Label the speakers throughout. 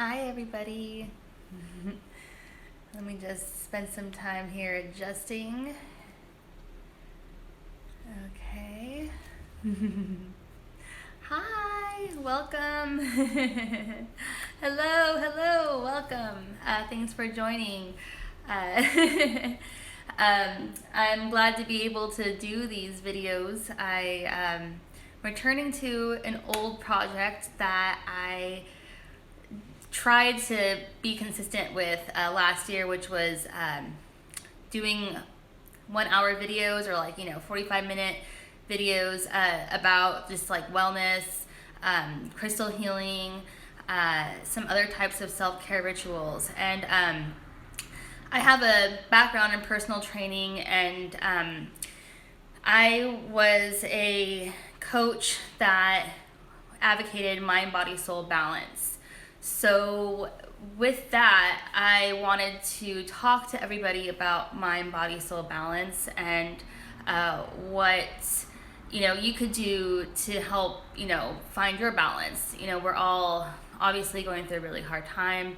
Speaker 1: Hi everybody. Let me just spend some time here adjusting. Okay. Hi, welcome. Hello, welcome. Thanks for joining. I'm glad to be able to do these videos. I'm returning to an old project that I tried to be consistent with last year, which was doing 1 hour videos or 45-minute videos about just like wellness, crystal healing, some other types of self-care rituals. And I have a background in personal training, and I was a coach that advocated mind, body, soul balance. So with that, I wanted to talk to everybody about mind, body, soul balance and what you could do to help find your balance. We're all obviously going through a really hard time.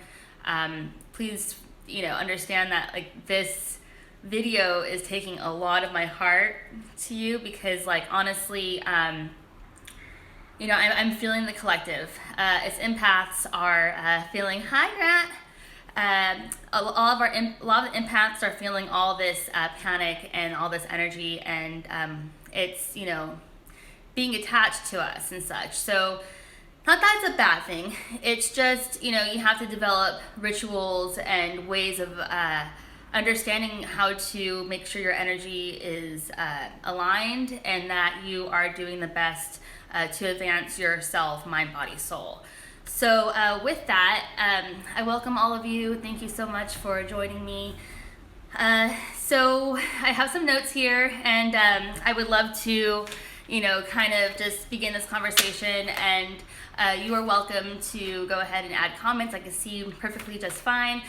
Speaker 1: Please understand that this video is taking a lot of my heart to you, because honestly, I'm feeling the collective. Its empaths are feeling, hi Grant. A lot of the empaths are feeling all this panic and all this energy, and it's being attached to us and such. So not that it's a bad thing. It's just you have to develop rituals and ways of understanding how to make sure your energy is aligned and that you are doing the best to advance yourself, mind, body, soul. So with that, I welcome all of you. Thank you so much for joining me. So I have some notes here, and I would love to, kind of just begin this conversation, and you are welcome to go ahead and add comments. I can see you perfectly just fine.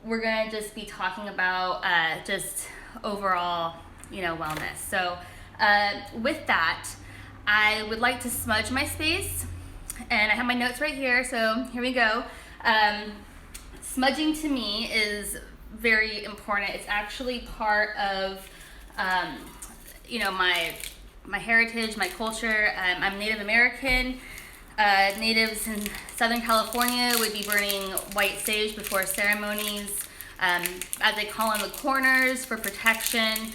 Speaker 1: We're gonna just be talking about just overall, wellness. So with that, I would like to smudge my space, and I have my notes right here, so here we go. Smudging to me is very important. It's actually part of, my heritage, my culture. I'm Native American. Natives in Southern California would be burning white sage before ceremonies, as they call in the corners for protection.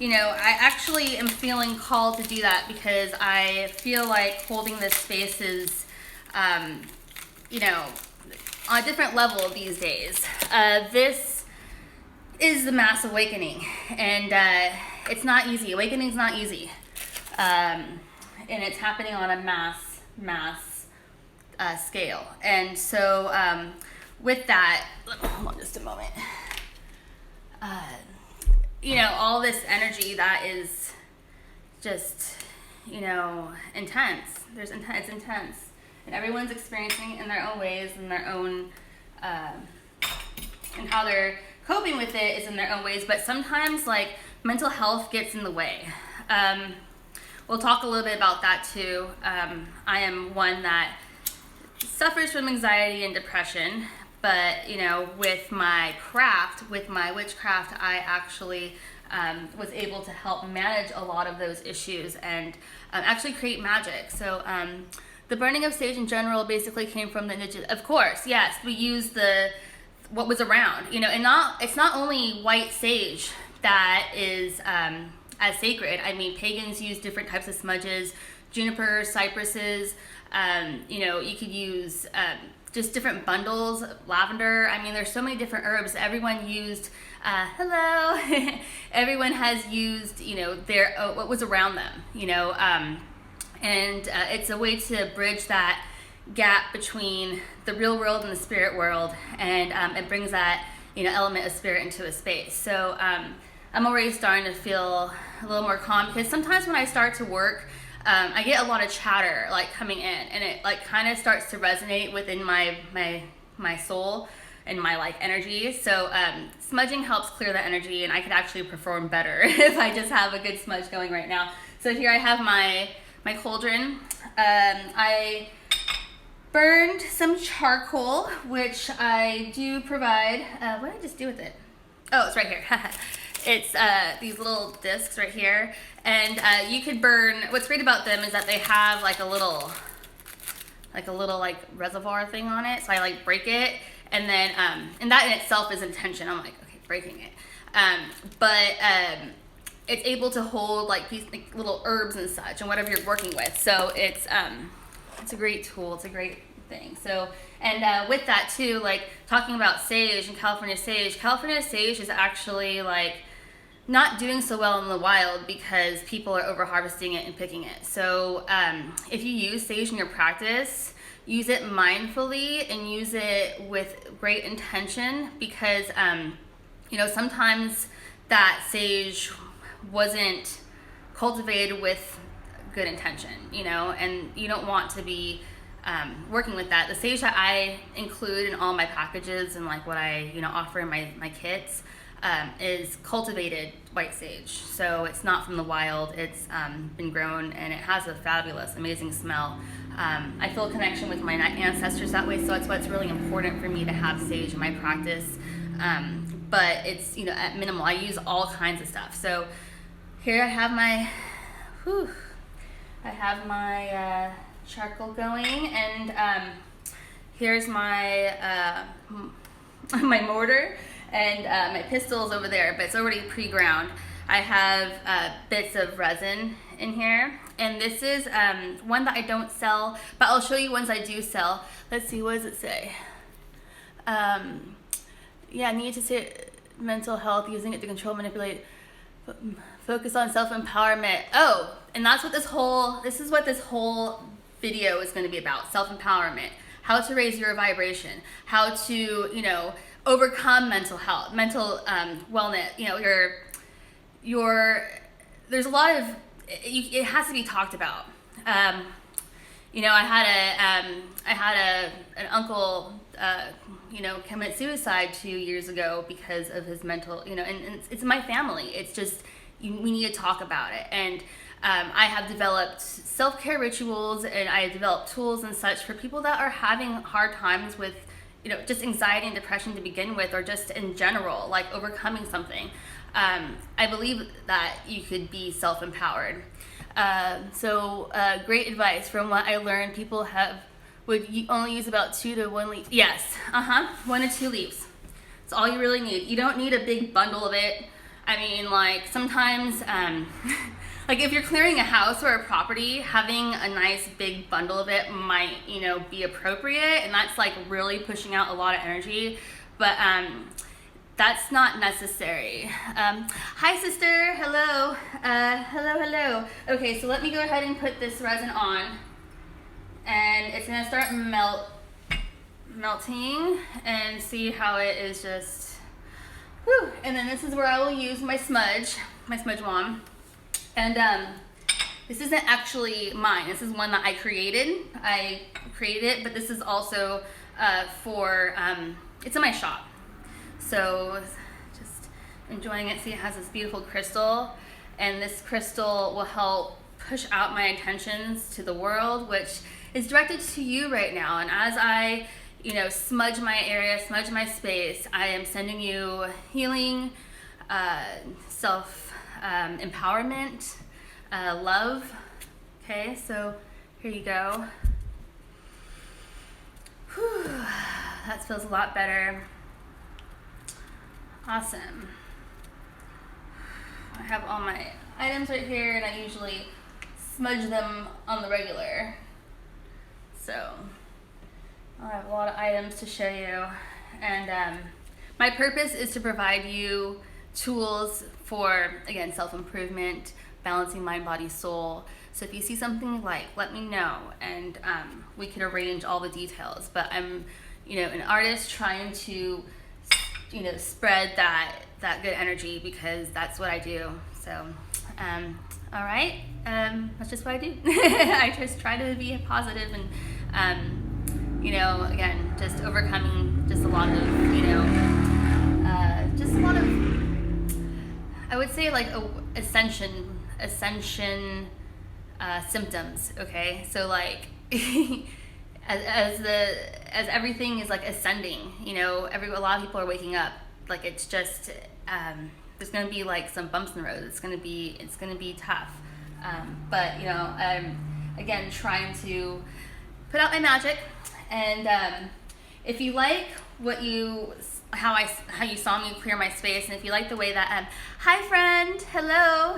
Speaker 1: I actually am feeling called to do that because I feel like holding this space is, on a different level these days. This is the mass awakening, and it's not easy. Awakening's not easy. And it's happening on a mass scale. And so with that, hold on just a moment. All this energy that is just, intense. It's intense. And everyone's experiencing it in their own ways, in their own, and how they're coping with it is in their own ways. But sometimes, mental health gets in the way. We'll talk a little bit about that too. I am one that suffers from anxiety and depression, but with my craft, with my witchcraft, I actually was able to help manage a lot of those issues and actually create magic. So the burning of sage in general basically came from the indigenous. Of course, yes, we use what was around, and it's not only white sage that is as sacred. I mean, pagans use different types of smudges, juniper, cypresses. You could use just different bundles, lavender. I mean, there's so many different herbs. Everyone used, everyone has used, their what was around them, and it's a way to bridge that gap between the real world and the spirit world, and it brings that, element of spirit into a space. So I'm already starting to feel a little more calm, because sometimes when I start to work, I get a lot of chatter coming in, and it kind of starts to resonate within my soul and my energy. So smudging helps clear the energy, and I could actually perform better if I just have a good smudge going right now. So here I have my cauldron. I burned some charcoal, which I do provide. What did I just do with it? Oh, it's right here. It's these little discs right here, and you could burn. What's great about them is that they have like a little reservoir thing on it. So I like break it, and then and that in itself is intention. I'm like, okay, breaking it, but it's able to hold like little herbs and such, and whatever you're working with. So it's a great tool. It's a great thing. So, and with that too, like talking about sage and California sage is actually like not doing so well in the wild because people are over harvesting it and picking it. So if you use sage in your practice, use it mindfully and use it with great intention, because you know, sometimes that sage wasn't cultivated with good intention, you know, and you don't want to be working with that. The sage that I include in all my packages and like what I, you know, offer in my kits is cultivated white sage. So it's not from the wild. It's been grown, and it has a fabulous, amazing smell. I feel a connection with my ancestors that way, so that's why it's really important for me to have sage in my practice. But it's, you know, at minimal. I use all kinds of stuff. So here I have my charcoal going, and here's my my mortar, and my pistol's over there, but it's already pre-ground. I have bits of resin in here, and this is one that I don't sell, but I'll show you ones I do sell. Let's see, what does it say? Yeah, need to say mental health, using it to control, manipulate, focus on self-empowerment. Oh, and that's what this is what this whole video is going to be about: self-empowerment, how to raise your vibration, how to, you know, overcome mental health, mental wellness. You know, there's a lot of it has to be talked about. You know, I had an uncle, you know, commit suicide 2 years ago because of his mental, you know, and it's my family. It's just we need to talk about it. And I have developed self-care rituals, and I have developed tools and such for people that are having hard times with, you know, just anxiety and depression to begin with, or just in general, like overcoming something. I believe that you could be self-empowered. So great advice from what I learned. People would only use about 2 to 1 leaf. Yes, 1 to 2 leaves. That's all you really need. You don't need a big bundle of it. I mean, like sometimes, like if you're clearing a house or a property, having a nice big bundle of it might, you know, be appropriate, and that's like really pushing out a lot of energy. But that's not necessary. Hi sister, hello. Hello. Okay, so let me go ahead and put this resin on, and it's gonna start melting, and see how it is just, whew. And then this is where I will use my smudge wand. And this isn't actually mine. This is one that I created. I created it, but this is also for, it's in my shop. So just enjoying it. See, it has this beautiful crystal, and this crystal will help push out my intentions to the world, which is directed to you right now. And as I, you know, smudge my area, smudge my space, I am sending you healing, empowerment, love. Okay, so here you go. Whew, that feels a lot better. Awesome. I have all my items right here, and I usually smudge them on the regular. So I have a lot of items to show you, and my purpose is to provide you tools for, again, self-improvement, balancing mind, body, soul. So if you see something you like, let me know, and we can arrange all the details. But I'm, you know, an artist trying to, you know, spread that good energy, because that's what I do. So all right, that's just what I do. I just try to be positive, and you know, again, just overcoming just a lot of, you know, just a lot of, I would say, like ascension symptoms. Okay, so like as everything is like ascending, you know, a lot of people are waking up. Like it's just there's gonna be like some bumps in the road. It's gonna be tough. But you know, I'm again trying to put out my magic. And if you like how you saw me clear my space, and if you like the way that hi friend, hello,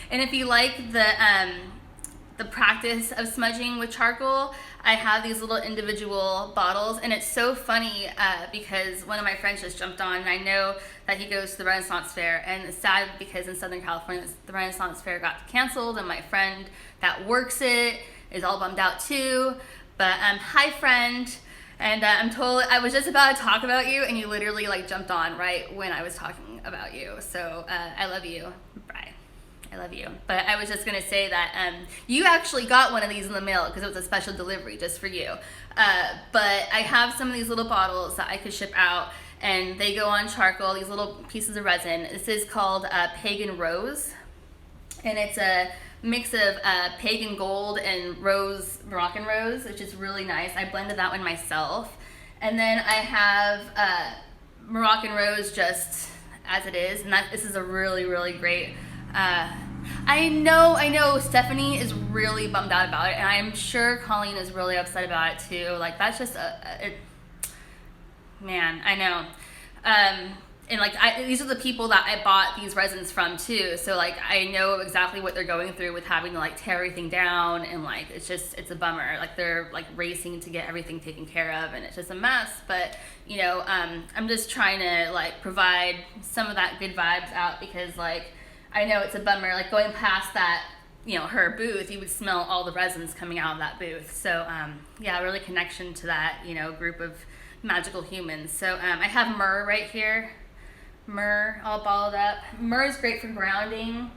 Speaker 1: and if you like the practice of smudging with charcoal, I have these little individual bottles, and it's so funny because one of my friends just jumped on, and I know that he goes to the Renaissance Fair, and it's sad because in Southern California the Renaissance Fair got canceled, and my friend that works it is all bummed out too. But hi friend, and I was just about to talk about you, and you literally like jumped on right when I was talking about you. So I love you. Bye. I love you. But I was just gonna say that you actually got one of these in the mail because it was a special delivery just for you. But I have some of these little bottles that I could ship out, and they go on charcoal, these little pieces of resin. This is called Pagan Rose, and it's a mix of pagan gold and Moroccan rose, which is really nice. I blended that one myself. And then I have Moroccan rose just as it is, and this is a really, really great. I know Stephanie is really bummed out about it, and I'm sure Colleen is really upset about it too. Like that's just man, I know. And like these are the people that I bought these resins from too, so like I know exactly what they're going through with having to like tear everything down, and like it's a bummer. Like they're like racing to get everything taken care of, and it's just a mess. But you know, I'm just trying to like provide some of that good vibes out, because like I know it's a bummer, like going past that, you know, her booth, you would smell all the resins coming out of that booth. So yeah, really connection to that, you know, group of magical humans. So I have myrrh right here. Myrrh all balled up. Myrrh is great for grounding.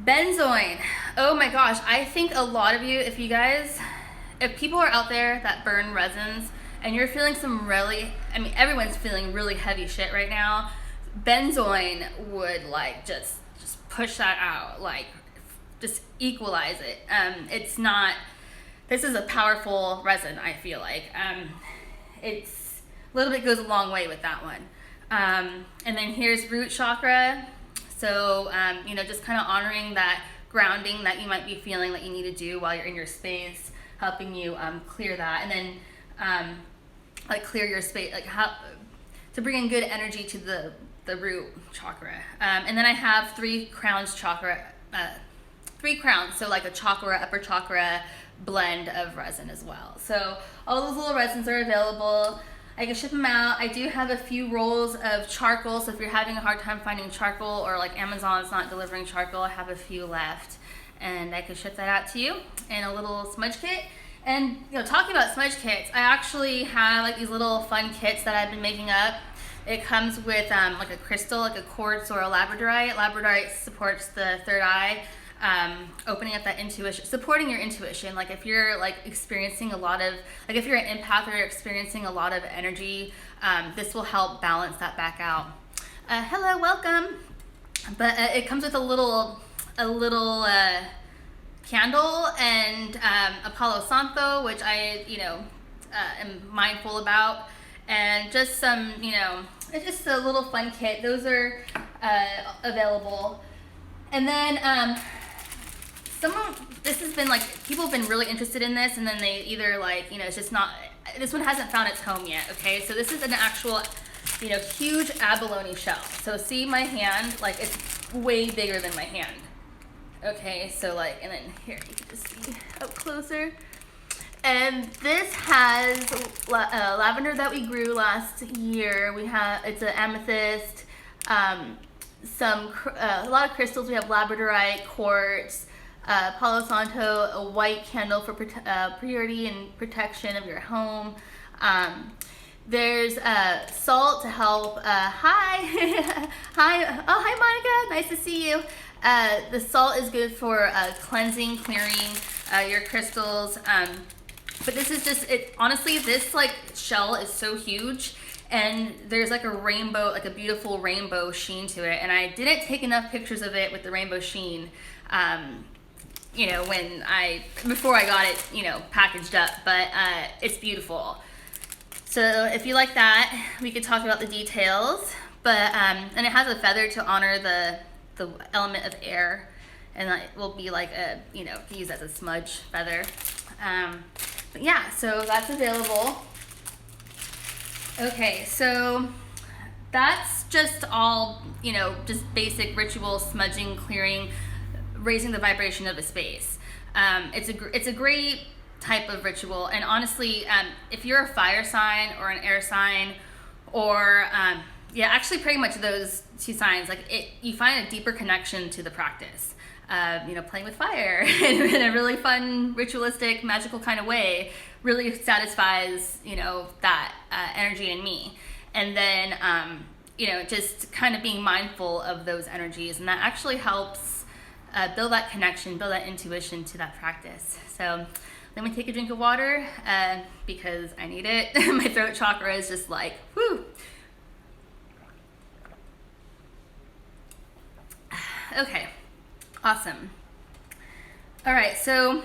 Speaker 1: Benzoin. Oh my gosh, I think a lot of you, if people are out there that burn resins and you're feeling everyone's feeling really heavy shit right now, benzoin would like just push that out, like just equalize it. This is a powerful resin, I feel like. It's a little bit goes a long way with that one. And then here's root chakra. So, you know, just kind of honoring that grounding that you might be feeling that you need to do while you're in your space, helping you clear that. And then like clear your space, like how to bring in good energy to the root chakra. And then I have 3 crowns chakra, 3 crowns, so like a chakra, upper chakra blend of resin as well. So all those little resins are available. I can ship them out. I do have a few rolls of charcoal, so if you're having a hard time finding charcoal, or like Amazon's not delivering charcoal, I have a few left, and I can ship that out to you in a little smudge kit. And you know, talking about smudge kits, I actually have like these little fun kits that I've been making up. It comes with like a crystal, like a quartz or a labradorite. Labradorite supports the third eye, opening up that intuition, supporting your intuition. Like if you're like experiencing a lot of, like if you're an empath or you're experiencing a lot of energy, this will help balance that back out. Hello, welcome. But it comes with a little candle and a Palo Santo, which I, you know, am mindful about, and just some, you know, it's just a little fun kit. Those are available. And then this has been like, people have been really interested in this, and then they either like, you know, it's just not, this one hasn't found its home yet, okay? So this is an actual, you know, huge abalone shell. So see my hand, like it's way bigger than my hand. Okay, so like, and then here, you can just see up closer. And this has lavender that we grew last year. It's an amethyst, a lot of crystals. We have labradorite, quartz, Palo Santo, a white candle for purity and protection of your home. There's salt to help. Hi, hi. Oh, hi, Monica. Nice to see you. The salt is good for cleansing, clearing your crystals. But this is just it. Honestly, this like shell is so huge, and there's like a rainbow, like a beautiful rainbow sheen to it. And I didn't take enough pictures of it with the rainbow sheen. before I got it, packaged up, but it's beautiful. So if you like that, we could talk about the details, but, and it has a feather to honor the element of air, and it will be like used as a smudge feather. But yeah, so that's available. Okay, so that's just all, just basic ritual smudging, clearing, raising the vibration of a space. It's a great type of ritual, and honestly, if you're a fire sign or an air sign, or actually pretty much those two signs, you find a deeper connection to the practice. Playing with fire in a really fun, ritualistic, magical kind of way really satisfies, that energy in me. And then, just kind of being mindful of those energies, and that actually helps build that connection, build that intuition to that practice. So let me take a drink of water because I need it. My throat chakra is just like, whoo. Okay. Awesome. All right, so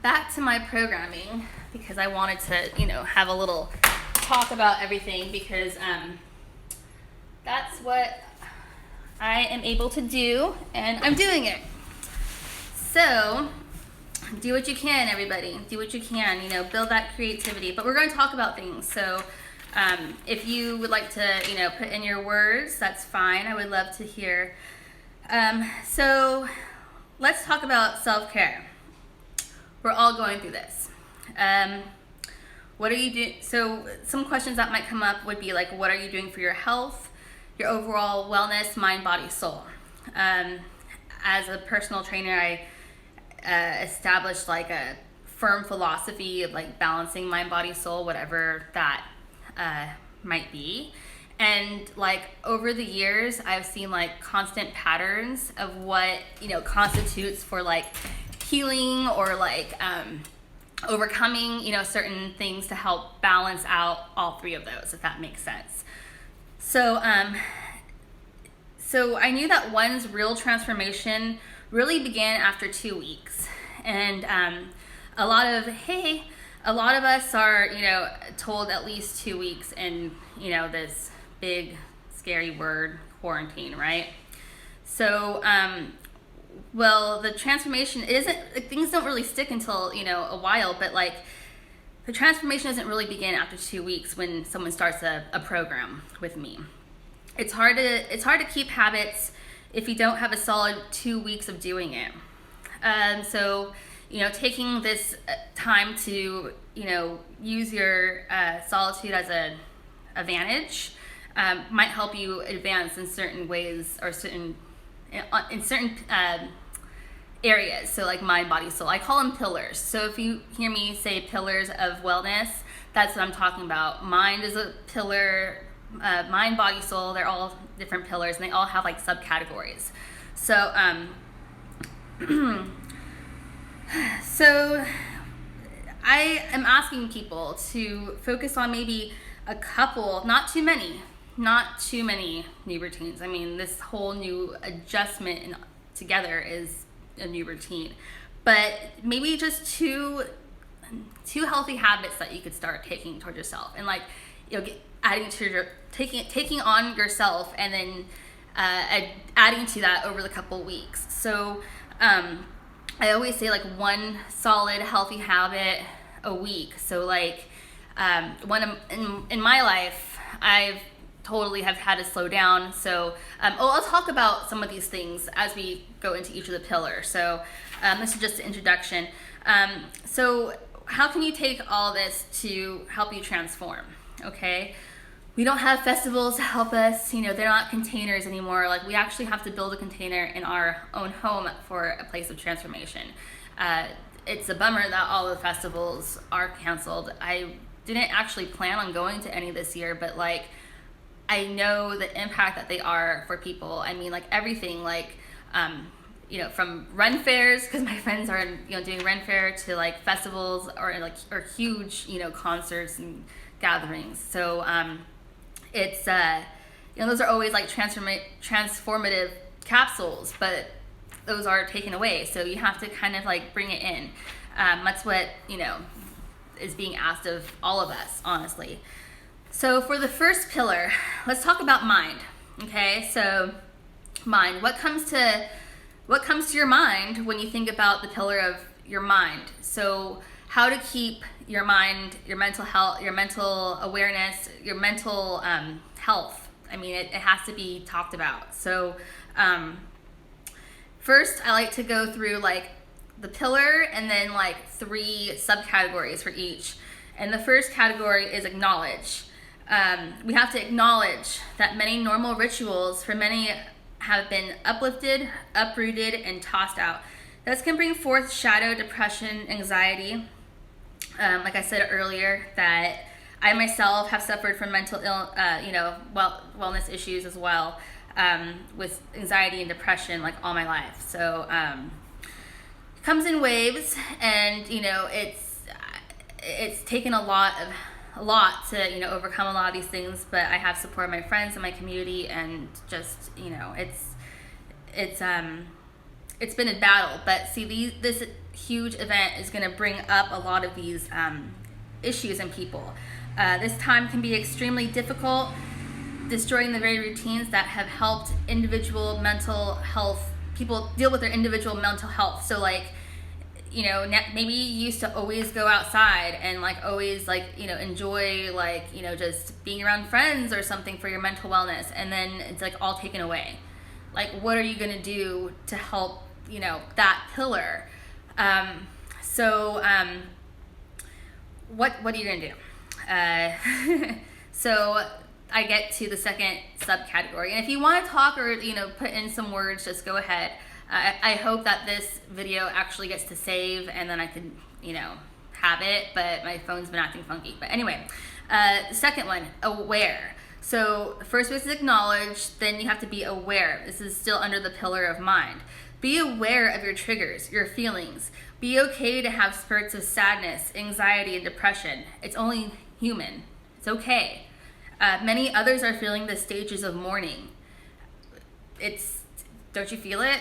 Speaker 1: back to my programming, because I wanted to, have a little talk about everything, because that's what I am able to do, and I'm doing it. So do what you can, everybody. Do what you can, build that creativity. But we're going to talk about things. So if you would like to, put in your words, that's fine. I would love to hear. So let's talk about self-care. We're all going through this. What are you doing? So some questions that might come up would be like, what are you doing for your health, your overall wellness, mind, body, soul? As a personal trainer, I established like a firm philosophy of like balancing mind, body, soul, whatever that might be. And like over the years, I've seen like constant patterns of what, constitutes for like healing or like overcoming, certain things to help balance out all three of those, if that makes sense. So, so I knew that one's real transformation really began after 2 weeks. And a lot of us are, told at least 2 weeks in, this big scary word, quarantine, right? So well, the transformation things don't really stick until a while, but like the transformation doesn't really begin after 2 weeks when someone starts a program with me. It's hard to keep habits if you don't have a solid 2 weeks of doing it. So taking this time to use your solitude as an advantage might help you advance in certain ways or in certain areas. So like mind, body, soul. I call them pillars. So if you hear me say pillars of wellness, that's what I'm talking about. Mind is a pillar. Mind, body, soul. They're all different pillars, and they all have like subcategories. So so I am asking people to focus on maybe a couple, not too many new routines. I mean, this whole new adjustment together is a new routine, but maybe just two healthy habits that you could start taking towards yourself, and like adding to your taking on yourself, and then adding to that over the couple weeks. So I always say like one solid healthy habit a week. So like in my life, I've totally have had to slow down. So I'll talk about some of these things as we go into each of the pillars. So this is just an introduction. So how can you take all this to help you transform? Okay, we don't have festivals to help us. They're not containers anymore. Like we actually have to build a container in our own home for a place of transformation. It's a bummer that all the festivals are canceled. I didn't actually plan on going to any this year, but like I know the impact that they are for people. I mean, like everything, like from run fairs, because my friends are doing run fair, to like festivals or huge concerts and gatherings. So it's those are always like transformative capsules, but those are taken away. So you have to kind of like bring it in. That's what, is being asked of all of us, honestly. So for the first pillar, let's talk about mind. Okay, so mind. What comes to your mind when you think about the pillar of your mind? So how to keep your mind, your mental health, your mental awareness, your mental health. I mean, it has to be talked about. So first, I like to go through like the pillar and then like 3 subcategories for each. And the first category is acknowledge. We have to acknowledge that many normal rituals for many have been uplifted, uprooted, and tossed out. This can bring forth shadow, depression, anxiety. Like I said earlier, that I myself have suffered from mental wellness issues as well, with anxiety and depression like all my life. So it comes in waves, and it's taken a lot to overcome a lot of these things, but I have support my friends and my community, and just it's been a battle. But see, this huge event is going to bring up a lot of these issues in people. This time can be extremely difficult, destroying the very routines that have helped individual mental health people deal with their individual mental health. So like, maybe you used to always go outside and like always like, enjoy like, just being around friends or something for your mental wellness. And then it's like all taken away. Like, what are you going to do to help, that pillar? What are you going to do? So I get to the second subcategory. And if you want to talk or, put in some words, just go ahead. I hope that this video actually gets to save and then I can, have it, but my phone's been acting funky. But anyway, the second one, aware. So the first was acknowledge, then you have to be aware. This is still under the pillar of mind. Be aware of your triggers, your feelings. Be okay to have spurts of sadness, anxiety, and depression. It's only human. It's okay. Many others are feeling the stages of mourning. Don't you feel it?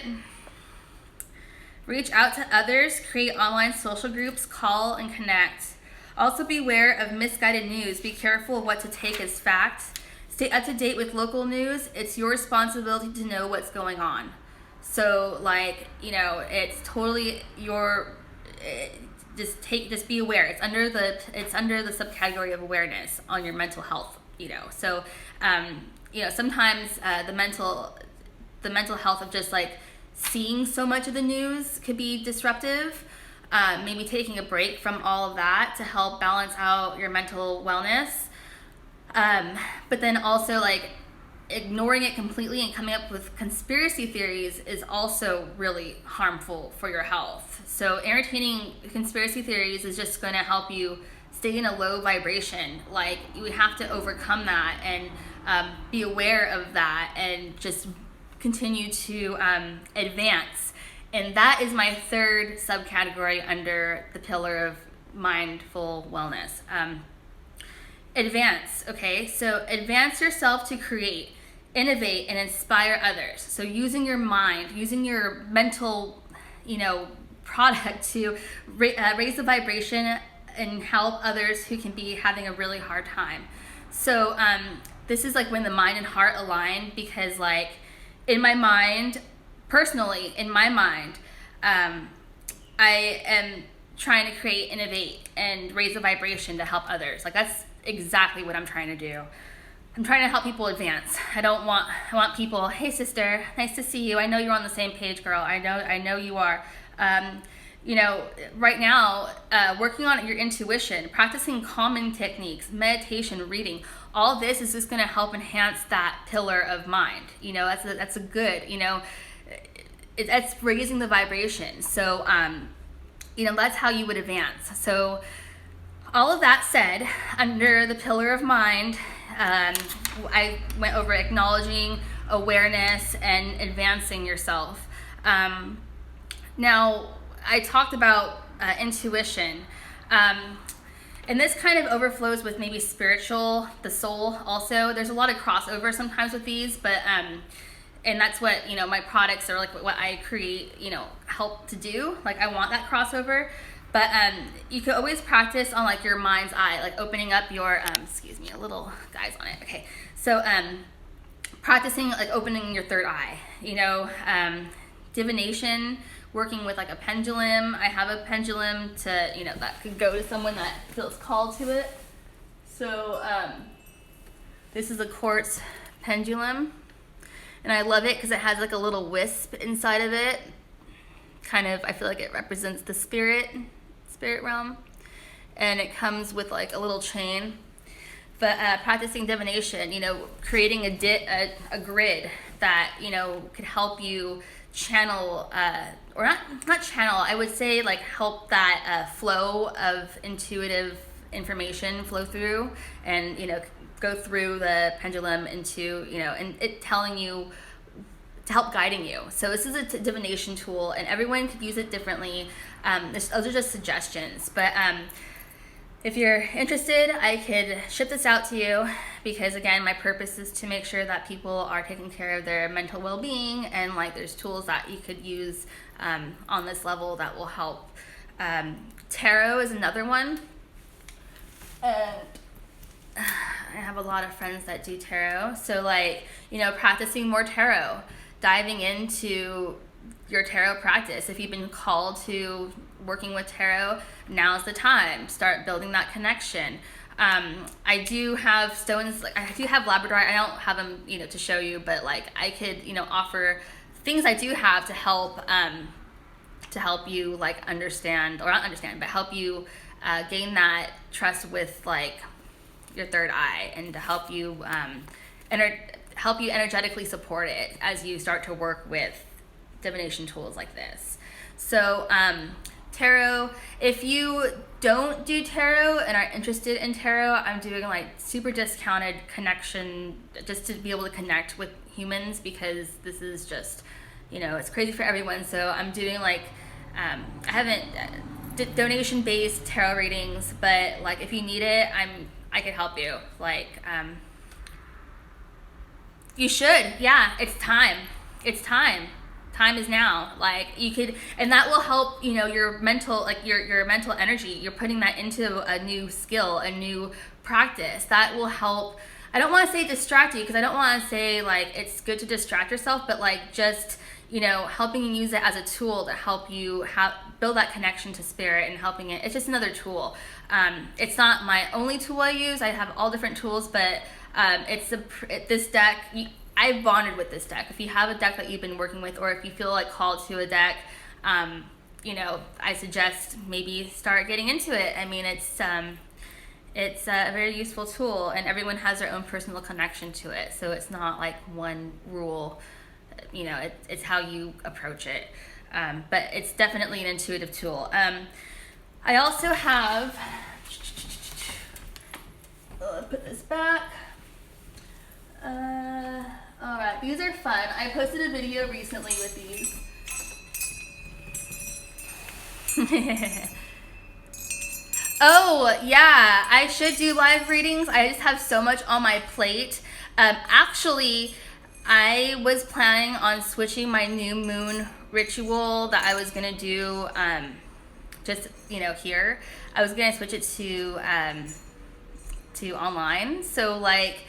Speaker 1: Reach out to others, create online social groups, call and connect. Also be aware of misguided news. Be careful of what to take as fact. Stay up to date with local news. It's your responsibility to know what's going on. So like, it's totally just be aware. It's under the subcategory of awareness on your mental health, So sometimes the mental health of just like seeing so much of the news could be disruptive. Maybe taking a break from all of that to help balance out your mental wellness. But then also like ignoring it completely and coming up with conspiracy theories is also really harmful for your health. So entertaining conspiracy theories is just going to help you stay in a low vibration. Like, you have to overcome that and be aware of that and just continue to advance. And that is my third subcategory under the pillar of mindful wellness. Advance, okay? So advance yourself to create, innovate, and inspire others. So using your mind, using your mental, product to raise the vibration and help others who can be having a really hard time. So this is like when the mind and heart align, because like in my mind, personally, I am trying to create, innovate, and raise the vibration to help others. Like, that's exactly what I'm trying to do. I'm trying to help people advance. I want people, hey sister, nice to see you. I know you're on the same page, girl. I know you are. Right now, working on your intuition, practicing calming techniques, meditation, reading, all this is just going to help enhance that pillar of mind. That's a good, it's raising the vibration. So, that's how you would advance. So all of that said, under the pillar of mind, I went over acknowledging, awareness, and advancing yourself. Now, I talked about intuition. And this kind of overflows with maybe spiritual, the soul also. There's a lot of crossover sometimes with these, but and that's what, you know, my products are like, what I create, you know, help to do. Like I want that crossover. But you could always practice on like your mind's eye, like opening up your, excuse me, a little guy's on it. Okay, so practicing like opening your third eye, you know, divination, working with like a pendulum. I have a pendulum to, you know, that could go to someone that feels called to it. So this is a quartz pendulum, and I love it because it has like a little wisp inside of it. Kind of, I feel like it represents the spirit realm, and it comes with like a little chain. But practicing divination, you know, creating a grid that, you know, could help you channel, or not channel, I would say like help that flow of intuitive information flow through, and, you know, go through the pendulum into, you know, and it telling you to help guiding you. So this is a divination tool, and everyone could use it differently. Those are just suggestions, but if you're interested, I could ship this out to you, because again, my purpose is to make sure that people are taking care of their mental well-being, and like there's tools that you could use on this level that will help. Tarot is another one. I have a lot of friends that do tarot, so like, you know, practicing more tarot, diving into your tarot practice. If you've been called to working with tarot, now's the time. Start building that connection. I do have stones, like I do have labradorite. I don't have them, you know, to show you, but like I could, you know, offer things I do have to help you like understand, or not understand, but help you gain that trust with like your third eye, and to help you energetically support it as you start to work with divination tools like this. So tarot, if you don't do tarot and are interested in tarot, I'm doing like super discounted connection just to be able to connect with humans, because this is just, you know, it's crazy for everyone. So I'm doing like I haven't donation based tarot readings, but like if you need it, I could help you. Like you should. Yeah, it's time. It's time. Time is now. Like you could, and that will help, you know, your mental, like your mental energy. You're putting that into a new skill, a new practice that will help. I don't want to say distract you, because I don't want to say like it's good to distract yourself, but like just, you know, helping you use it as a tool to help you build that connection to spirit, and helping it. It's just another tool. It's not my only tool I use. I have all different tools, but this deck, I bonded with this deck. If you have a deck that you've been working with, or if you feel like called to a deck, you know, I suggest maybe start getting into it. I mean, it's a very useful tool, and everyone has their own personal connection to it. So it's not like one rule, you know, it's how you approach it. But it's definitely an intuitive tool. I also have, put this back. All right, these are fun. I posted a video recently with these. Oh, yeah, I should do live readings. I just have so much on my plate. Actually, I was planning on switching my new moon ritual that I was going to do just, you know, here. I was going to switch it to online. So, like,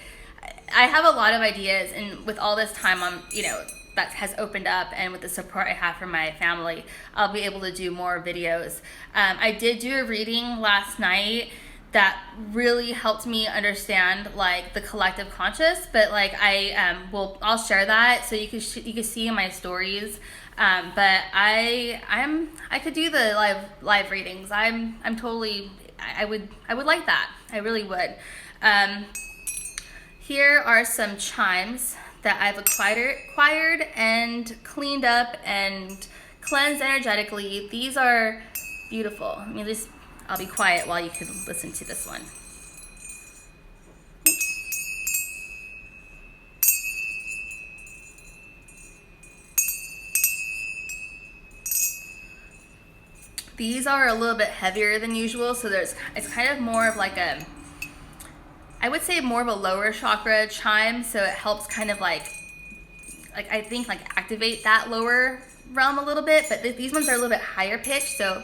Speaker 1: I have a lot of ideas, and with all this time you know, that has opened up, and with the support I have from my family, I'll be able to do more videos. I did do a reading last night that really helped me understand like the collective conscious, but like I'll share that so you can see in my stories. But I could do the live readings. I'm totally, I would like that. I really would. Here are some chimes that I've acquired and cleaned up and cleansed energetically. These are beautiful. I'll be quiet while you can listen to this one. These are a little bit heavier than usual, so it's kind of more of like I would say more of a lower chakra chime, so it helps kind of like like I think like activate that lower realm a little bit, but these ones are a little bit higher pitched, so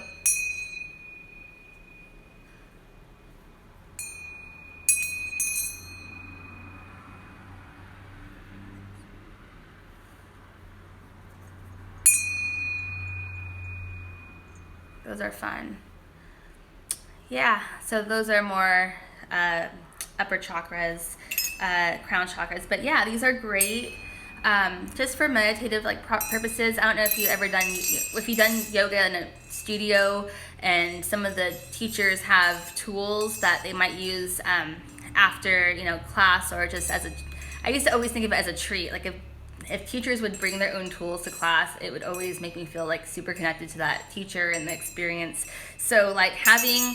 Speaker 1: those are fun. Yeah, so those are more upper chakras, crown chakras. But yeah, these are great just for meditative like purposes. I don't know if you've done yoga in a studio, and some of the teachers have tools that they might use after, you know, class, or just as a, I used to always think of it as a treat. Like if teachers would bring their own tools to class, it would always make me feel like super connected to that teacher and the experience. So like having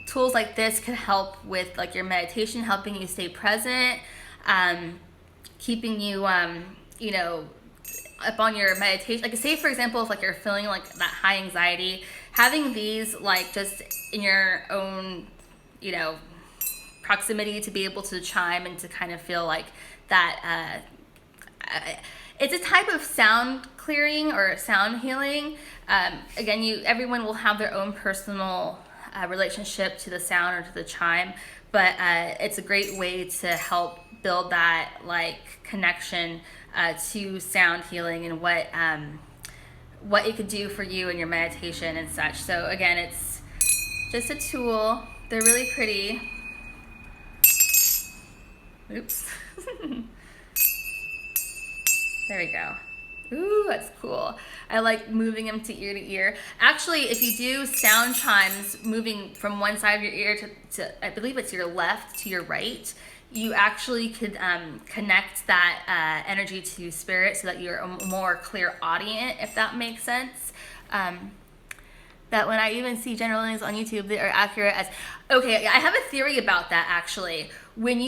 Speaker 1: tools like this could help with like your meditation, helping you stay present, keeping you, you know, up on your meditation. Like say for example, if like you're feeling like that high anxiety, having these like just in your own, you know, proximity to be able to chime and to kind of feel like that, it's a type of sound clearing or sound healing. Again, everyone will have their own personal relationship to the sound or to the chime, but it's a great way to help build that like connection to sound healing and what it could do for you in your meditation and such. So again, it's just a tool. They're really pretty. Oops. There we go. Ooh, that's cool. I like moving them to ear. Actually, if you do sound chimes moving from one side of your ear to I believe it's your left to your right, you actually could connect that energy to spirit so that you're a more clear audient, if that makes sense. That when I even see general readings on YouTube, they are accurate as, okay, I have a theory about that actually. When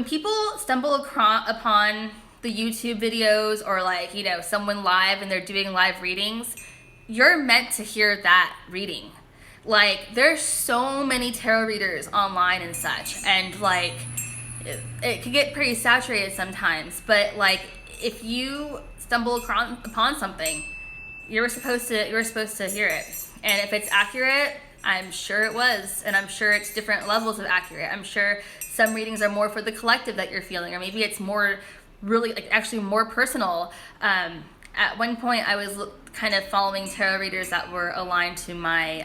Speaker 1: people stumble upon the YouTube videos, or like, you know, someone live and they're doing live readings, you're meant to hear that reading. Like there's so many tarot readers online and such, and like it can get pretty saturated sometimes, but like if you stumble upon something, you're supposed to hear it. And if it's accurate, I'm sure it was, and I'm sure it's different levels of accurate. I'm sure some readings are more for the collective that you're feeling, or maybe it's more really like actually more personal. At one point I was kind of following tarot readers that were aligned to my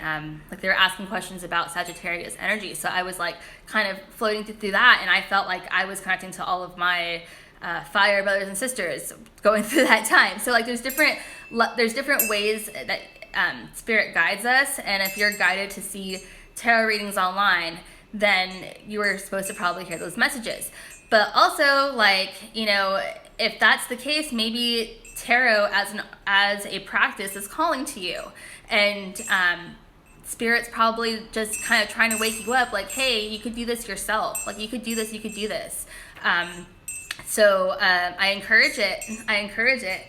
Speaker 1: like they were asking questions about Sagittarius energy, so I was like kind of floating through that, and I felt like I was connecting to all of my fire brothers and sisters going through that time. So like there's different ways that spirit guides us, and if you're guided to see tarot readings online, then you were supposed to probably hear those messages. But also, like, you know, if that's the case, maybe tarot as a practice is calling to you, and spirit's probably just kind of trying to wake you up, like, hey, you could do this yourself. Like, you could do this, you could do this. So I encourage it.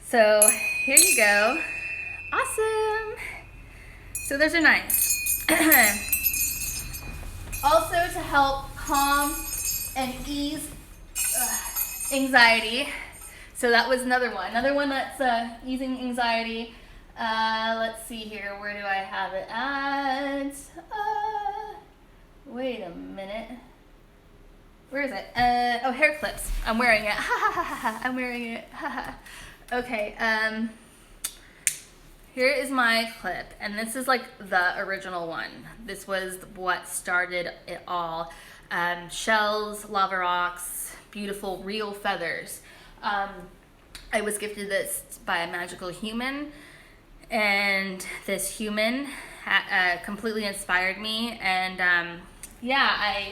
Speaker 1: So here you go. Awesome. So those are nice. Also to help calm and ease anxiety. So that was another one that's easing anxiety. Let's see here, where do I have it at? Wait a minute. Where is it? Oh, hair clips. I'm wearing it. I'm wearing it. Okay, here is my clip, and this is like the original one. This was what started it all. Shells, lava rocks, beautiful real feathers. I was gifted this by a magical human, and this human completely inspired me, and yeah,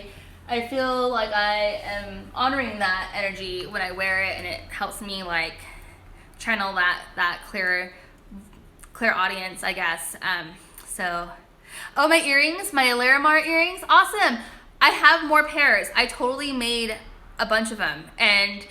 Speaker 1: I feel like I am honoring that energy when I wear it, and it helps me like channel that clear audience, I guess. So, oh, my earrings, my Larimar earrings, awesome. I have more pairs. I totally made a bunch of them, and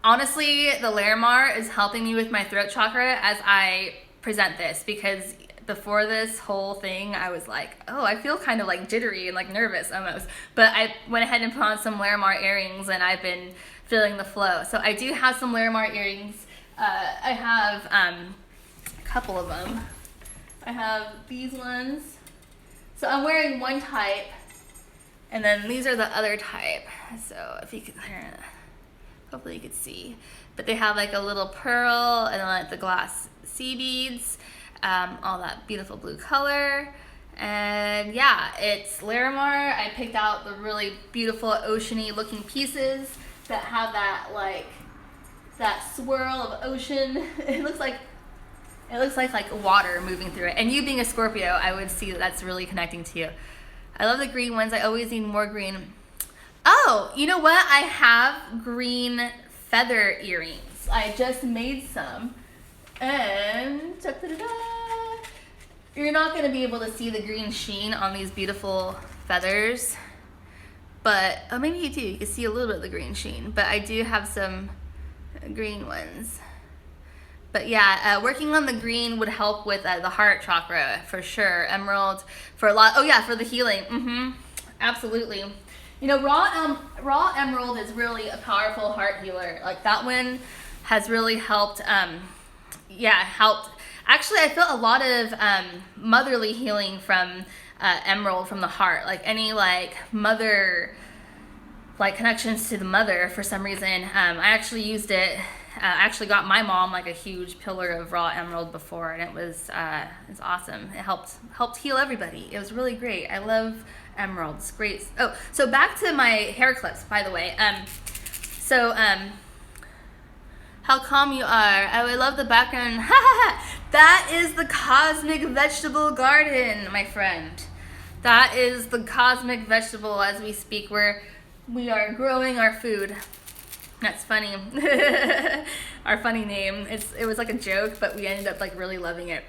Speaker 1: honestly, the Larimar is helping me with my throat chakra as I present this, because before this whole thing, I was like, oh, I feel kind of like jittery and like nervous almost. But I went ahead and put on some Larimar earrings, and I've been feeling the flow. So I do have some Larimar earrings. I have a couple of them. I have these ones. So I'm wearing one type, and then these are the other type. So if you can, hopefully you could see. But they have like a little pearl and then like the glass sea beads, all that beautiful blue color. And yeah, it's Larimar. I picked out the really beautiful oceany looking pieces that have that like that swirl of ocean. It looks like water moving through it. And you being a Scorpio, I would see that that's really connecting to you. I love the green ones. I always need more green. Oh, you know what? I have green feather earrings. I just made some. And ta-da-da-da. You're not going to be able to see the green sheen on these beautiful feathers. But, oh, maybe you do. You can see a little bit of the green sheen. But I do have some green ones. But yeah, working on the green would help with the heart chakra for sure. Emerald for a lot. Oh yeah, for the healing. Absolutely. You know, raw emerald is really a powerful heart healer. Like that one has really helped. Helped. Actually, I felt a lot of motherly healing from emerald from the heart. Like any like mother, like connections to the mother for some reason. I actually used it. I actually got my mom like a huge pillar of raw emerald before, and it was awesome. It helped heal everybody. It was really great. I love emeralds. Great. Oh, so back to my hair clips, by the way. How calm you are. Oh, I love the background. That is the cosmic vegetable garden, my friend. That is the cosmic vegetable as we speak, where we are growing our food. That's funny. Our funny name. It was like a joke, but we ended up like really loving it.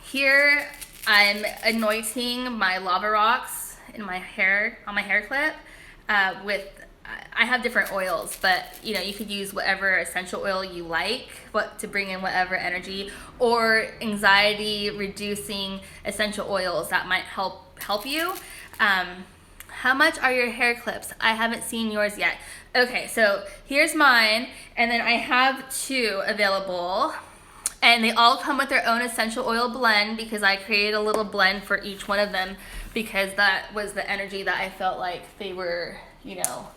Speaker 1: Here I'm anointing my lava rocks in my hair, on my hair clip, with, I have different oils, but you know, you could use whatever essential oil you like, to bring in whatever energy, or anxiety reducing essential oils that might help you. How much are your hair clips? I haven't seen yours yet. Okay, so here's mine, and then I have 2 available, and they all come with their own essential oil blend because I created a little blend for each one of them because that was the energy that I felt like they were, you know,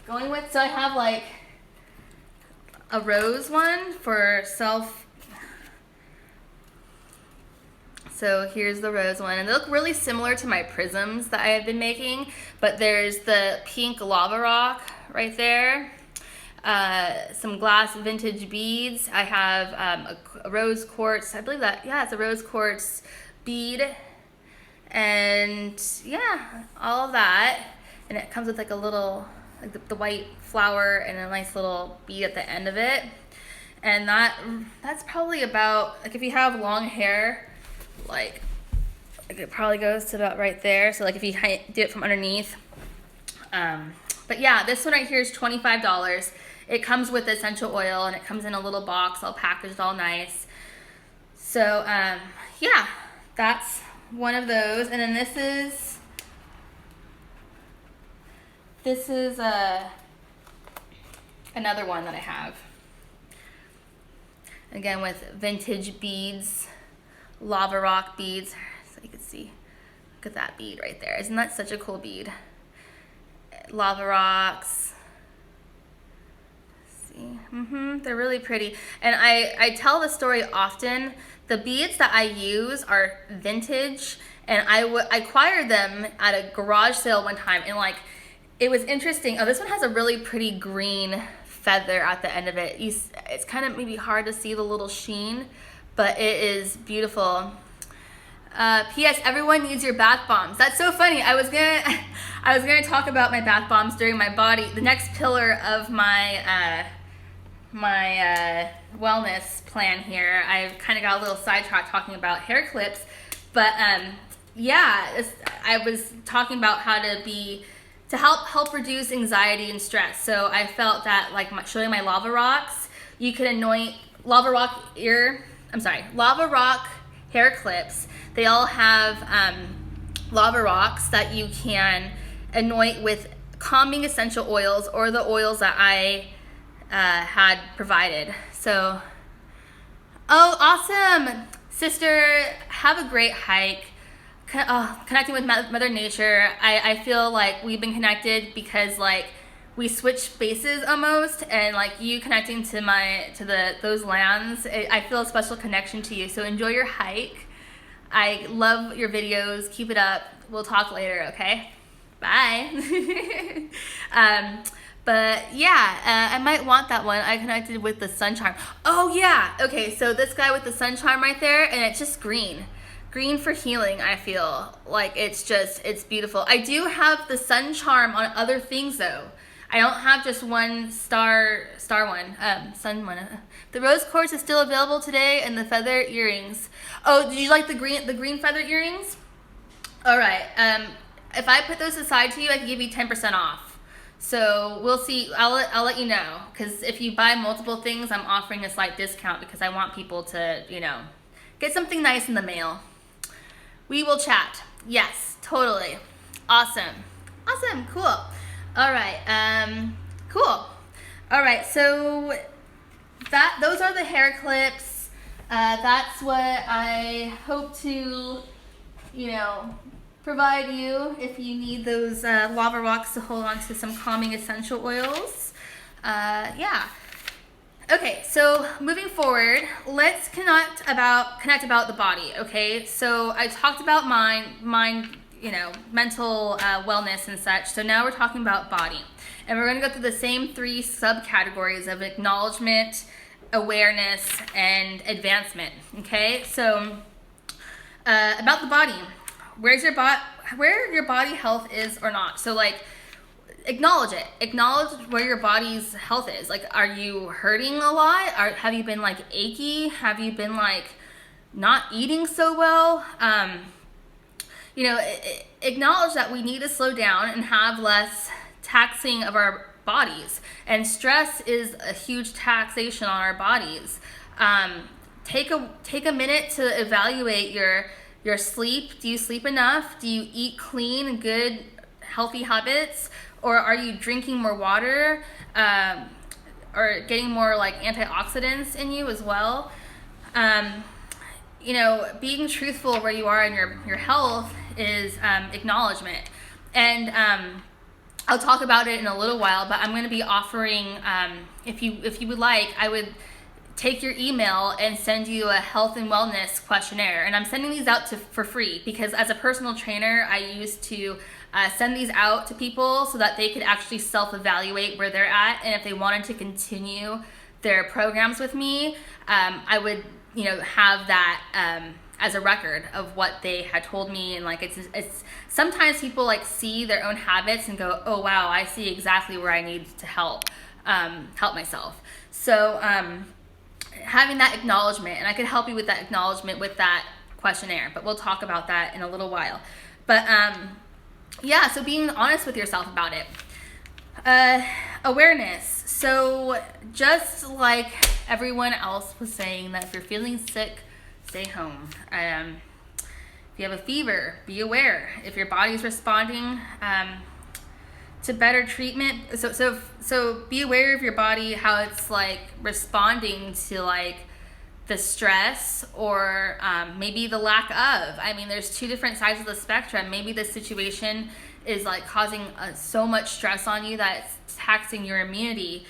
Speaker 1: going with. So I have like a rose one for So here's the rose one, and they look really similar to my prisms that I have been making, but there's the pink lava rock right there, some glass vintage beads. I have a rose quartz, I believe that, yeah, it's a rose quartz bead, and yeah, all of that, and it comes with like a little, like the white flower and a nice little bead at the end of it, and that's probably about, like if you have long hair, like it probably goes to about right there. So like if you do it from underneath. But yeah, this one right here is $25. It comes with essential oil and it comes in a little box all packaged all nice. So yeah, that's one of those. And then this is another one that I have. Again with vintage beads. Lava rock beads, so you can see, look at that bead right there. Isn't that such a cool bead? Lava rocks. See, they're really pretty. And I tell the story often. The beads that I use are vintage, and I acquired them at a garage sale one time, and like, it was interesting. Oh, this one has a really pretty green feather at the end of it. It's kind of maybe hard to see the little sheen, but it is beautiful. P.S. Everyone needs your bath bombs. That's so funny. I was gonna talk about my bath bombs during my body. The next pillar of my wellness plan here. I've kind of got a little sidetracked talking about hair clips, but yeah, I was talking about how to help reduce anxiety and stress. So I felt that like showing my lava rocks, you could anoint lava rock hair clips. They all have lava rocks that you can anoint with calming essential oils or the oils that I had provided. So, oh, awesome, sister. Have a great hike. Connecting with Mother Nature. I feel like we've been connected because like we switched spaces almost, and like you connecting to those lands, I feel a special connection to you. So enjoy your hike. I love your videos. Keep it up. We'll talk later, okay? Bye. But yeah, I might want that one. I connected with the sun charm. Oh yeah, okay, so this guy with the sun charm right there, and it's just green. Green for healing, I feel. Like it's beautiful. I do have the sun charm on other things though. I don't have just one star one, sun one. The rose quartz is still available today, and the feather earrings. Oh, did you like the green feather earrings? All right, if I put those aside to you, I can give you 10% off. So we'll see. I'll let you know, because if you buy multiple things, I'm offering a slight discount because I want people to, you know, get something nice in the mail. We will chat. Yes, totally. Awesome. Awesome. Cool. All right. Cool. All right. So those are the hair clips. That's what I hope to, you know, provide you if you need those lava rocks to hold on to some calming essential oils. Yeah. Okay, so moving forward, let's connect about the body. Okay, so I talked about mind, you know, mental wellness and such. So now we're talking about body, and we're going to go through the same 3 subcategories of acknowledgement, awareness, and advancement. Okay, so about the body, where your body health is or not. So like, acknowledge it. Acknowledge where your body's health is. Like, are you hurting a lot? Have you been like achy? Have you been like not eating so well? You know, acknowledge that we need to slow down and have less taxing of our bodies. And stress is a huge taxation on our bodies. Take a minute to evaluate your sleep. Do you sleep enough? Do you eat clean, good, healthy habits? Or are you drinking more water, or getting more like antioxidants in you as well? You know, being truthful where you are in your health is acknowledgement. And I'll talk about it in a little while, but I'm going to be offering, if you would like, I would take your email and send you a health and wellness questionnaire. And I'm sending these out for free because as a personal trainer, I used to send these out to people so that they could actually self-evaluate where they're at, and if they wanted to continue their programs with me, I would, you know, have that as a record of what they had told me. And like it's sometimes people like see their own habits and go, oh wow, I see exactly where I need to help myself. So having that acknowledgement, and I could help you with that acknowledgement with that questionnaire, but we'll talk about that in a little while. But yeah, so being honest with yourself about it. Awareness. So just like everyone else was saying, that if you're feeling sick, stay home. If you have a fever, be aware. If your body's responding to better treatment, so be aware of your body, how it's like responding to like the stress or maybe the lack of. I mean, there's 2 different sides of the spectrum. Maybe the situation is like causing so much stress on you that it's taxing your immunity.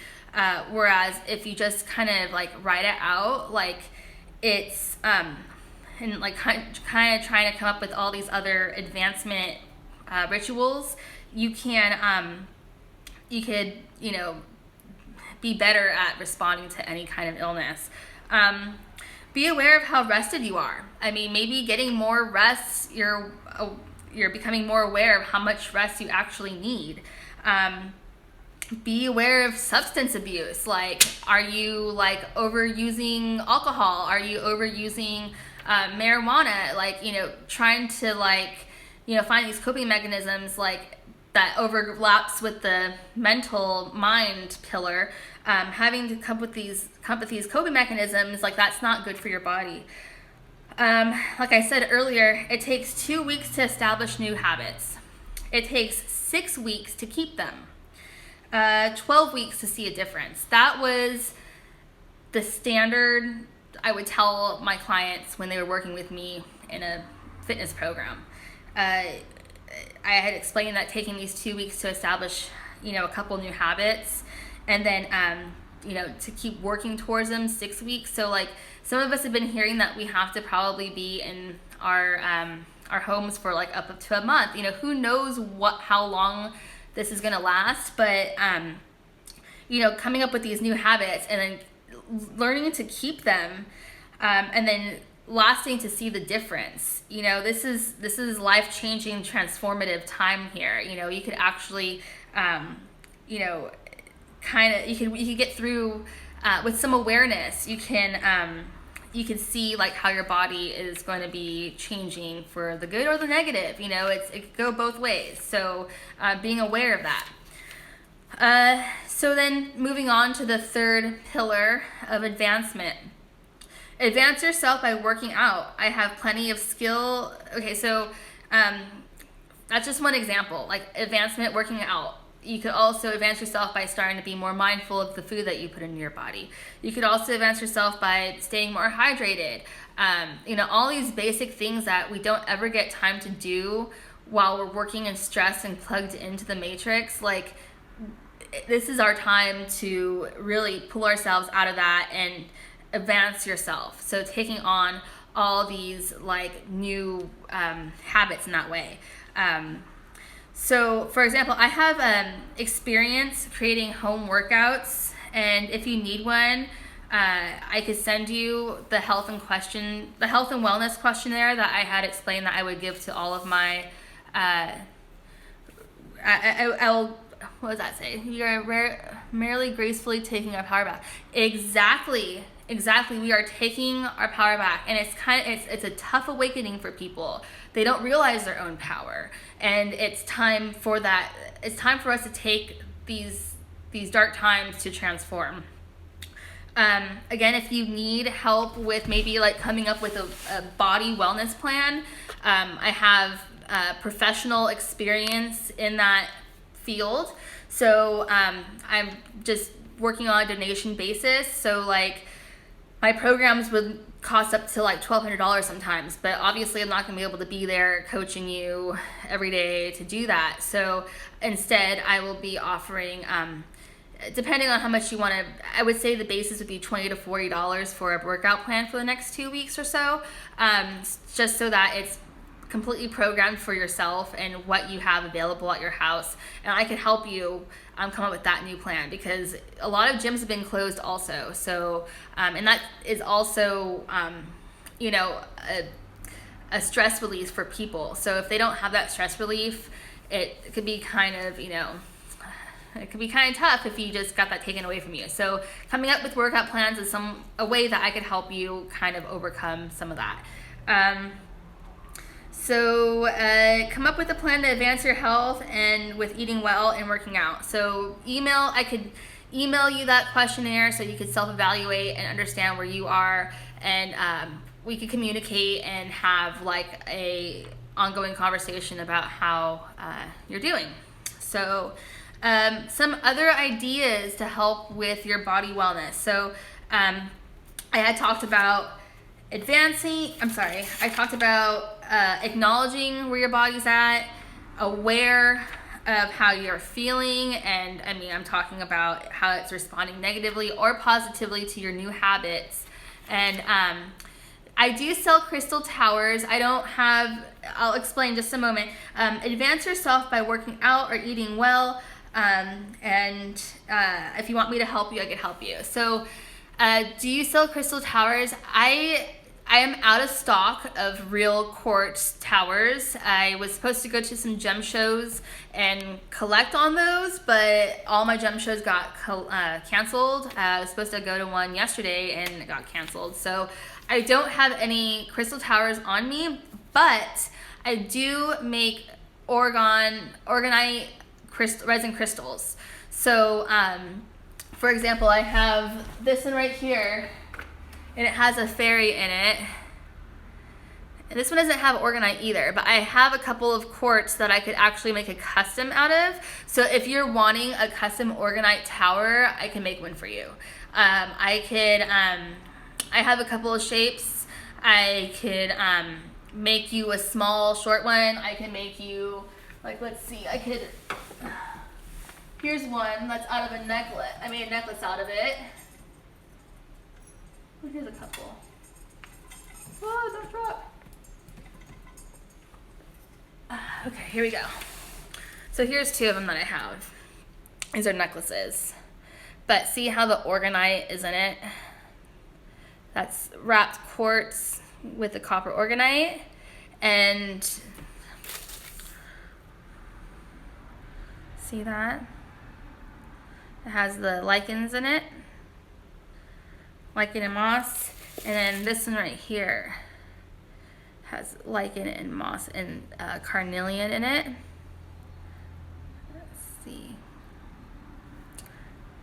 Speaker 1: Whereas if you just kind of like write it out, like it's, and like kind of trying to come up with all these other advancement rituals, you could, you know, be better at responding to any kind of illness. Be aware of how rested you are. I mean, maybe getting more rest, you're becoming more aware of how much rest you actually need. Be aware of substance abuse. Like, are you like overusing alcohol? Are you overusing marijuana? Like, you know, trying to like, you know, find these coping mechanisms like that overlaps with the mental mind pillar. Having to come up with these coping mechanisms, like that's not good for your body. Like I said earlier, it takes 2 weeks to establish new habits. it takes 6 weeks to keep them. 12 weeks to see a difference. That was the standard I would tell my clients when they were working with me in a fitness program. I had explained that taking these 2 weeks to establish, a couple new habits, and then, to keep working towards them, 6 weeks. So like some of us have been hearing that we have to probably be in our homes for like up to a month. Who knows how long this is going to last, but, coming up with these new habits and then learning to keep them, and then lasting to see the difference. This is life-changing, transformative time here. You could actually, you could get through, with some awareness, you can see like how your body is going to be changing for the good or the negative. It could go both ways. So being aware of that. So then moving on to the third pillar of advancement. Advance yourself by working out. I have plenty of skill. Okay, so that's just one example, like advancement, working out. You could also advance yourself by starting to be more mindful of the food that you put into your body. You could also advance yourself by staying more hydrated. All these basic things that we don't ever get time to do while we're working and stressed and plugged into the matrix. Like, this is our time to really pull ourselves out of that and advance yourself. So taking on all these like new habits in that way. So for example, I have experience creating home workouts, and if you need one, I could send you the health and wellness questionnaire that I had explained that I would give to all of my I'll what does that say? You are merely gracefully taking a power bath. Exactly. We are taking our power back, and it's a tough awakening for people. They don't realize their own power, and it's time for that. It's time for us to take these dark times to transform. Again, if you need help with maybe like coming up with a body wellness plan, I have professional experience in that field. So I'm just working on a donation basis. So like my programs would cost up to like $1,200 sometimes, but obviously I'm not going to be able to be there coaching you every day to do that. So instead I will be offering, depending on how much you want to, I would say the basis would be $20 to $40 for a workout plan for the next 2 weeks or so, just so that it's completely programmed for yourself and what you have available at your house. And I can help you come up with that new plan, because a lot of gyms have been closed also. So, and that is also, a stress release for people. So if they don't have that stress relief, it could be kind of, it could be kind of tough if you just got that taken away from you. So coming up with workout plans is a way that I could help you kind of overcome some of that. So come up with a plan to advance your health and with eating well and working out. So I could email you that questionnaire so you could self-evaluate and understand where you are, and we could communicate and have like a ongoing conversation about how you're doing. So some other ideas to help with your body wellness. So I had talked about I talked about acknowledging where your body's at, aware of how you're feeling, and I'm talking about how it's responding negatively or positively to your new habits. And I do sell crystal towers. I'll explain in just a moment. Advance yourself by working out or eating well. And if you want me to help you, I could help you. So do you sell crystal towers? I am out of stock of real quartz towers. I was supposed to go to some gem shows and collect on those, but all my gem shows got canceled. I was supposed to go to one yesterday and it got canceled. So I don't have any crystal towers on me, but I do make organite resin crystals. So for example, I have this one right here, and it has a fairy in it, And this one doesn't have organite either, but I have a couple of quartz that I could actually make a custom out of. So if you're wanting a custom organite tower, I can make one for you. I have a couple of shapes. I could make you a small, short one. I can make you, like, let's see, here's one that's out of a necklace. I made a necklace out of it. Oh, here's a couple. Oh, don't drop. Okay, here we go. So here's two of them that I have. These are necklaces. But see how the organite is in it? That's wrapped quartz with the copper organite. And see that? It has the lichens in it. Lichen and moss. And then this one right here has lichen and moss and carnelian in it. Let's see.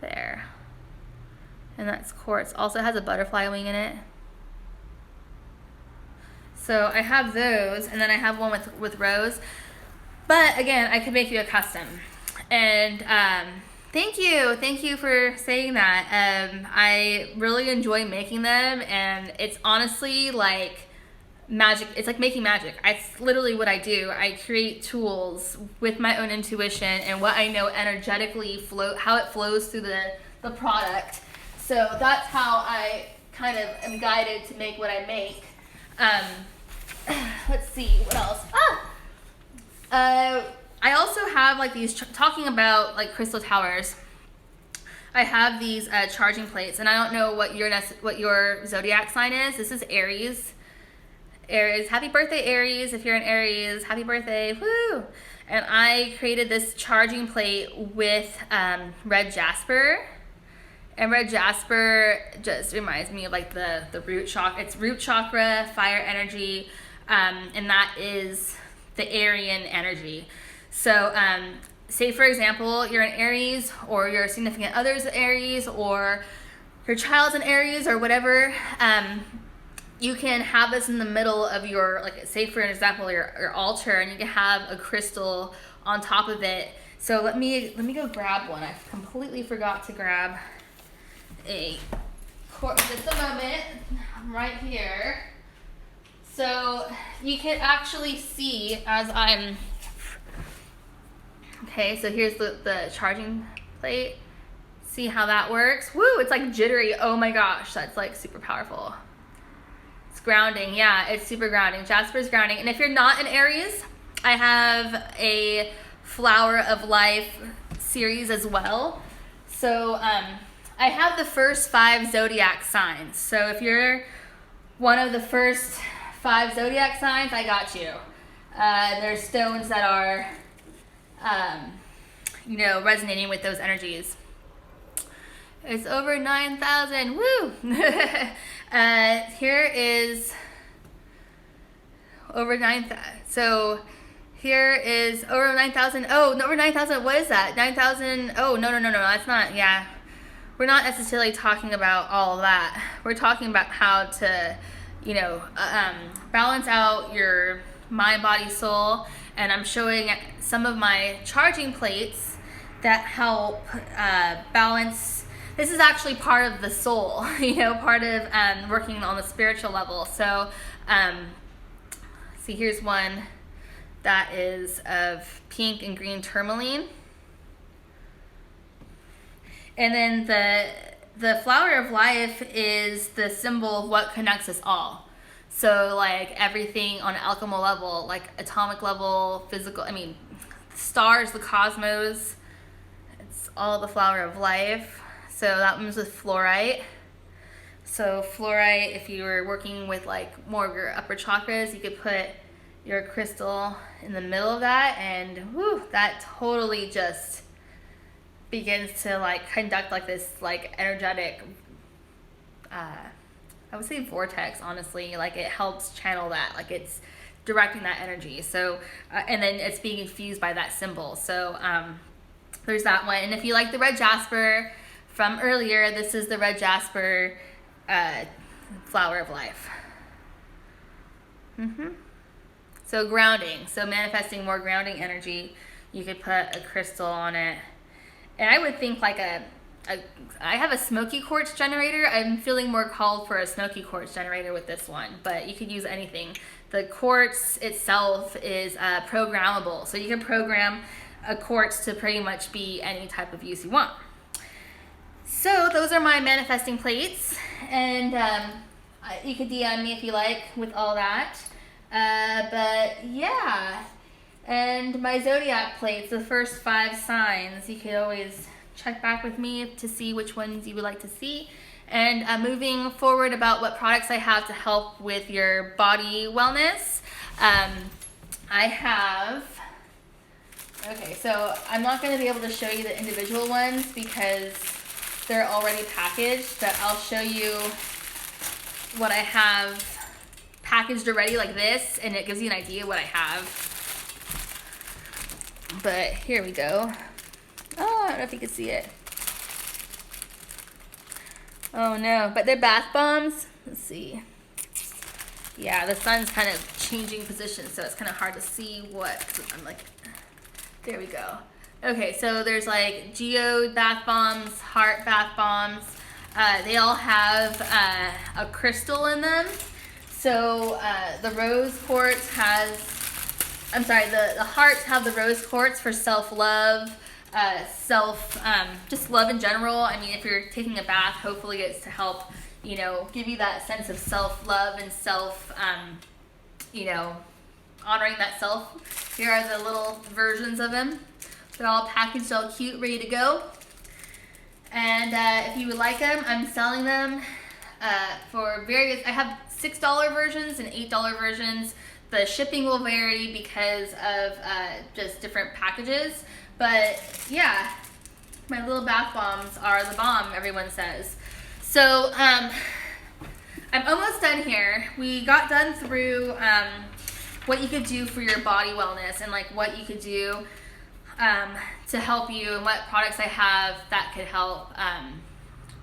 Speaker 1: There. And that's quartz. Also has a butterfly wing in it. So I have those, and then I have one with rose. But again, I could make you a custom. And thank you for saying that. I really enjoy making them, and it's honestly like magic. It's like making magic. It's literally what I do. I create tools with my own intuition and what I know energetically how it flows through the product. So that's how I kind of am guided to make what I make. Let's see what else. I also have like these talking about like crystal towers. I have these charging plates, and I don't know what your zodiac sign is. This is Aries. Aries, happy birthday, Aries. If you're an Aries, happy birthday, woo! And I created this charging plate with red jasper. And red jasper just reminds me of like the root chakra. It's root chakra, fire energy, and that is the Aryan energy. So say for example, you're an Aries, or your significant other's Aries, or your child's an Aries, or whatever. You can have this in the middle of your, like, say for example, your altar, and you can have a crystal on top of it. So let me go grab one. I completely forgot to grab a quartz. Just a moment. I'm right here. So you can actually see as I'm. Okay, so here's the charging plate. See how that works? Woo! It's like jittery. Oh my gosh, that's like super powerful. Grounding, yeah, it's super grounding. Jasper's grounding. And if you're not an Aries, I have a Flower of Life series as well. So I have the first 5 zodiac signs. So if you're one of the first 5 zodiac signs, I got you. There's stones that are, resonating with those energies. It's over 9,000. Woo! Here is over 9,000. So here is over 9,000. Oh, no, over 9,000. What is that? 9,000. Oh, no. That's not. Yeah. We're not necessarily talking about all of that. We're talking about how to, balance out your mind, body, soul. And I'm showing some of my charging plates that help balance. This is actually part of the soul, part of working on the spiritual level. So, see, here's one that is of pink and green tourmaline. And then the flower of life is the symbol of what connects us all. So, like, everything on an alchemical level, like atomic level, physical, the stars, the cosmos, it's all the flower of life. So that one's with fluorite. So fluorite, if you were working with like more of your upper chakras, you could put your crystal in the middle of that, and whoo, that totally just begins to like conduct like this like energetic, I would say vortex, honestly. Like it helps channel that, like it's directing that energy. So, and then it's being infused by that symbol. So there's that one. And if you like the red jasper from earlier, this is the red jasper flower of life. So grounding, so manifesting more grounding energy, you could put a crystal on it. And I would think like I have a smoky quartz generator. I'm feeling more called for a smoky quartz generator with this one, but you could use anything. The quartz itself is programmable, so you can program a quartz to pretty much be any type of use you want. So those are my manifesting plates, and you could DM me if you like with all that. But yeah, and my zodiac plates, the first 5 signs, you could always check back with me to see which ones you would like to see. And moving forward about what products I have to help with your body wellness, I have, okay, so I'm not going to be able to show you the individual ones because they're already packaged, but I'll show you what I have packaged already like this, and it gives you an idea what I have. But here we go. Oh, I don't know if you can see it. Oh no, but they're bath bombs. Let's see. Yeah, the sun's kind of changing position, so it's kind of hard to see what, I'm like, there we go. Okay, so there's like geode bath bombs, heart bath bombs. They all have a crystal in them. So the rose quartz has, the hearts have the rose quartz for self-love, just love in general. I mean, if you're taking a bath, hopefully it's to help, you know, give you that sense of self-love and you know, honoring that self. Here are the little versions of them. They're all packaged, all cute, ready to go. And if you would like them, I'm selling them for various, I have $6 versions and $8 versions. The shipping will vary because of just different packages. But yeah, my little bath bombs are the bomb, everyone says. So I'm almost done here. We got done through what you could do for your body wellness and like what you could do to help you and what products I have that could help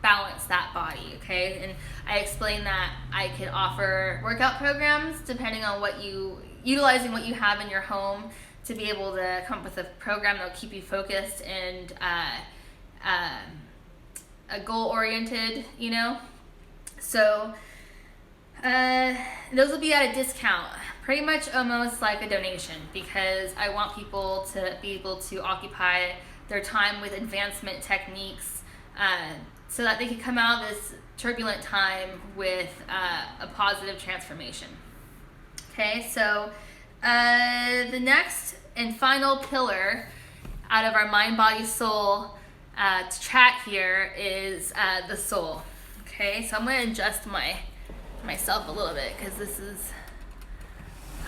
Speaker 1: balance that body, okay? And I explained that I could offer workout programs depending on utilizing what you have in your home to be able to come up with a program that'll keep you focused and goal-oriented, you know? So those will be at a discount, pretty much almost like a donation, because I want people to be able to occupy their time with advancement techniques so that they can come out of this turbulent time with a positive transformation. Okay, so the next and final pillar out of our mind, body, soul track here is the soul. Okay, so I'm going to adjust myself a little bit because this is,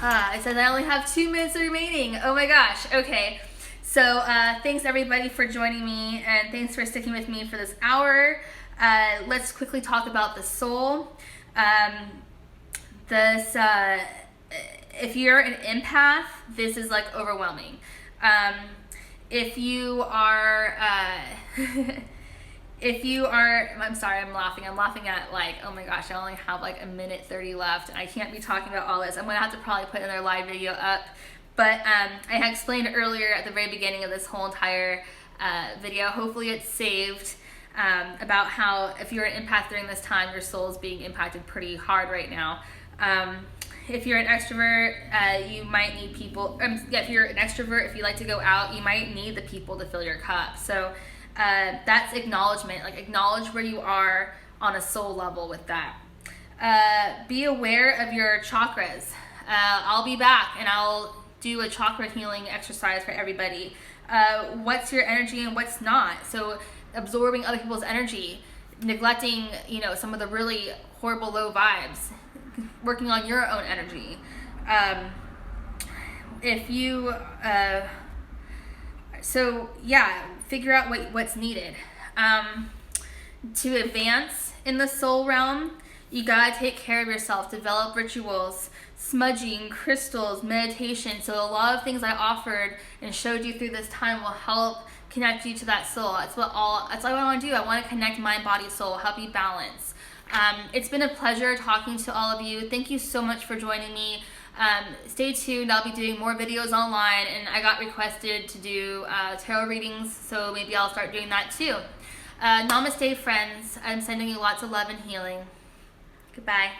Speaker 1: it says I only have 2 minutes remaining. Oh my gosh. Okay, so thanks everybody for joining me, and thanks for sticking with me for this hour. Let's quickly talk about the soul. If you're an empath, this is like overwhelming. If you are, I'm sorry, I'm laughing. I'm laughing at like, oh my gosh, I only have like 1:30 left. I can't be talking about all this. I'm gonna have to probably put another live video up. But I had explained earlier at the very beginning of this whole entire video, hopefully it's saved, about how if you're an empath during this time, your soul is being impacted pretty hard right now. If you're an extrovert, you might need people. If you're an extrovert, if you like to go out, you might need the people to fill your cup. So that's acknowledgement. Like, acknowledge where you are on a soul level with that. Be aware of your chakras. I'll be back and I'll do a chakra healing exercise for everybody. What's your energy and what's not? So absorbing other people's energy, neglecting, you know, some of the really horrible low vibes, working on your own energy. So yeah, figure out what's needed. To advance in the soul realm, you gotta take care of yourself, develop rituals, smudging, crystals, meditation. So a lot of things I offered and showed you through this time will help connect you to that soul. That's what I want to do. I want to connect mind, body, soul, help you balance. It's been a pleasure talking to all of you. Thank you so much for joining me. Stay tuned. I'll be doing more videos online, and I got requested to do tarot readings, so maybe I'll start doing that too. Namaste, friends. I'm sending you lots of love and healing. Goodbye.